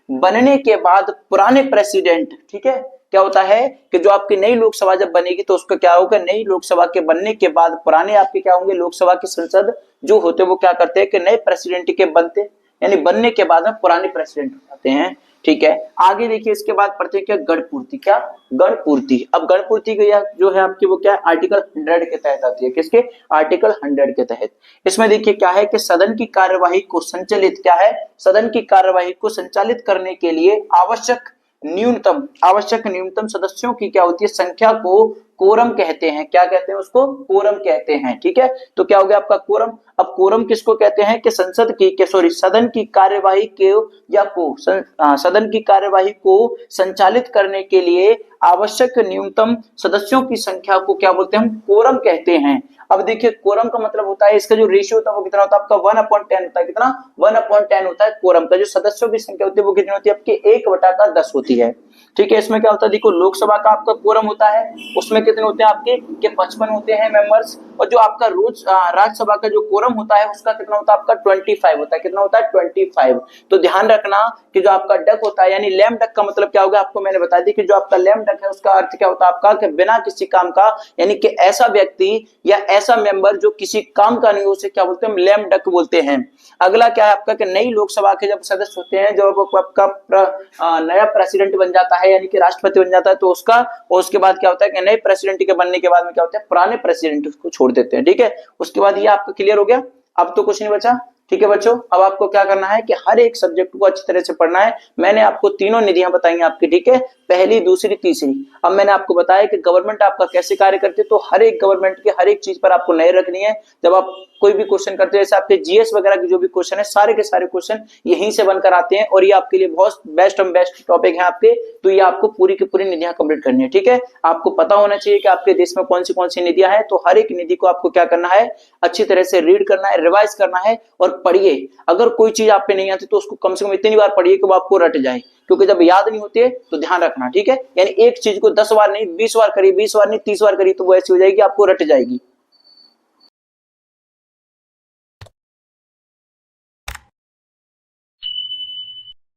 बनने के बाद पुराने प्रेसिडेंट, ठीक है, क्या होता है कि जो आपकी नई लोकसभा जब बनेगी तो उसका क्या होगा, नई लोकसभा के बनने के बाद पुराने आपके क्या होंगे, लोकसभा के संसद जो होते हैं वो क्या करते हैं कि नए प्रेसिडेंट के बनते, यानी बनने के बाद पुराने प्रेसिडेंट होते हैं। ठीक है, आगे देखिए इसके बाद पढ़ते हैं क्या, गणपूर्ति। क्या, गणपूर्ति। अब गणपूर्ति जो है आपकी वो क्या है, आर्टिकल 100 के तहत आती है। किसके, आर्टिकल 100 के तहत। इसमें देखिए क्या है कि सदन की कार्यवाही को संचालित, क्या है, सदन की कार्यवाही को संचालित करने के लिए आवश्यक न्यूनतम सदस्यों की क्या होती है, संख्या को कोरम कहते हैं। क्या कहते हैं उसको, कोरम कहते हैं। ठीक है, तो क्या हो गया आपका कोरम। अब कोरम किसको कहते हैं कि संसद की सदन की कार्यवाही के या को सदन की कार्यवाही को संचालित करने के लिए आवश्यक न्यूनतम सदस्यों की संख्या को क्या बोलते हैं, हम कोरम कहते हैं। अब देखिए कोरम का मतलब होता है, इसका जो रेशियो होता है वो कितना होता है आपका 1/10 होता है। कितना, 1/10 होता है कोरम का। जो सदस्यों की संख्या होती है वो कितनी होती है आपकी, 1/10 होती है। ठीक है। इसमें क्या होता है, देखो लोकसभा का आपका कोरम होता है, उसमें कितने होते हैं आपके, के 55 होते हैं मेंबर्स, और जो आपका रोज राज्यसभा का जो कोरम होता है उसका कितना होता है आपका 25 होता है। कितना होता है 25। तो ध्यान रखना कि जो आपका डक होता है, यानी लैम डक का मतलब क्या होगा, आपको मैंने बता दी कि जो आपका लैम डक है उसका अर्थ क्या होता है आपका, कि बिना किसी काम का, यानी कि ऐसा व्यक्ति या ऐसा मेंबर जो किसी काम का नहीं, उसे क्या बोलते हैं, लैम डक बोलते हैं। अगला क्या है आपका, कि नई लोकसभा के जब सदस्य होते हैं, जब आपका नया प्रेसिडेंट बन जाता है, यानी कि राष्ट्रपति बन जाता है, तो उसका, और उसके बाद क्या होता है कि नए प्रेसिडेंट के बनने के बाद में क्या होता है, पुराने प्रेसिडेंट को छोड़ देते हैं। ठीक है, उसके बाद ये आपका क्लियर हो गया, अब तो कुछ नहीं बचा। ठीक है बच्चों, अब आपको क्या करना है कि हर एक सब्जेक्ट को अच्छी तरह से पढ़ना है। मैंने आपको तीनों निधियां बताई आपकी, ठीक है, पहली, दूसरी, तीसरी। अब मैंने आपको बताया कि गवर्नमेंट आपका कैसे कार्य करती है, तो हर एक गवर्नमेंट की हर एक चीज पर आपको नजर रखनी है। जब आप कोई भी क्वेश्चन करते हैं, जैसे आपके जीएस वगैरह के जो भी क्वेश्चन है, सारे के सारे क्वेश्चन यहीं से बनकर आते हैं, और ये आपके लिए बहुत बेस्ट टॉपिक है आपके। तो ये आपको पूरी की पूरी निधियां कंप्लीट करनी है। ठीक है, आपको पता होना चाहिए कि आपके देश में कौन सी निधियां हैं। तो हर एक निधि को आपको क्या करना है, अच्छी तरह से रीड करना है, रिवाइज करना है और पढ़िए। अगर कोई चीज आप पे नहीं आती तो उसको कम से कम इतनी बार पढ़िए कि वो आपको रट जाए, क्योंकि जब याद नहीं होती है तो ध्यान रखना। ठीक है, यानी एक चीज को 10 बार नहीं 20 बार करिए, 20 बार नहीं 30 बार करिए, तो वो ऐसी हो जाएगी आपको रट जाएगी।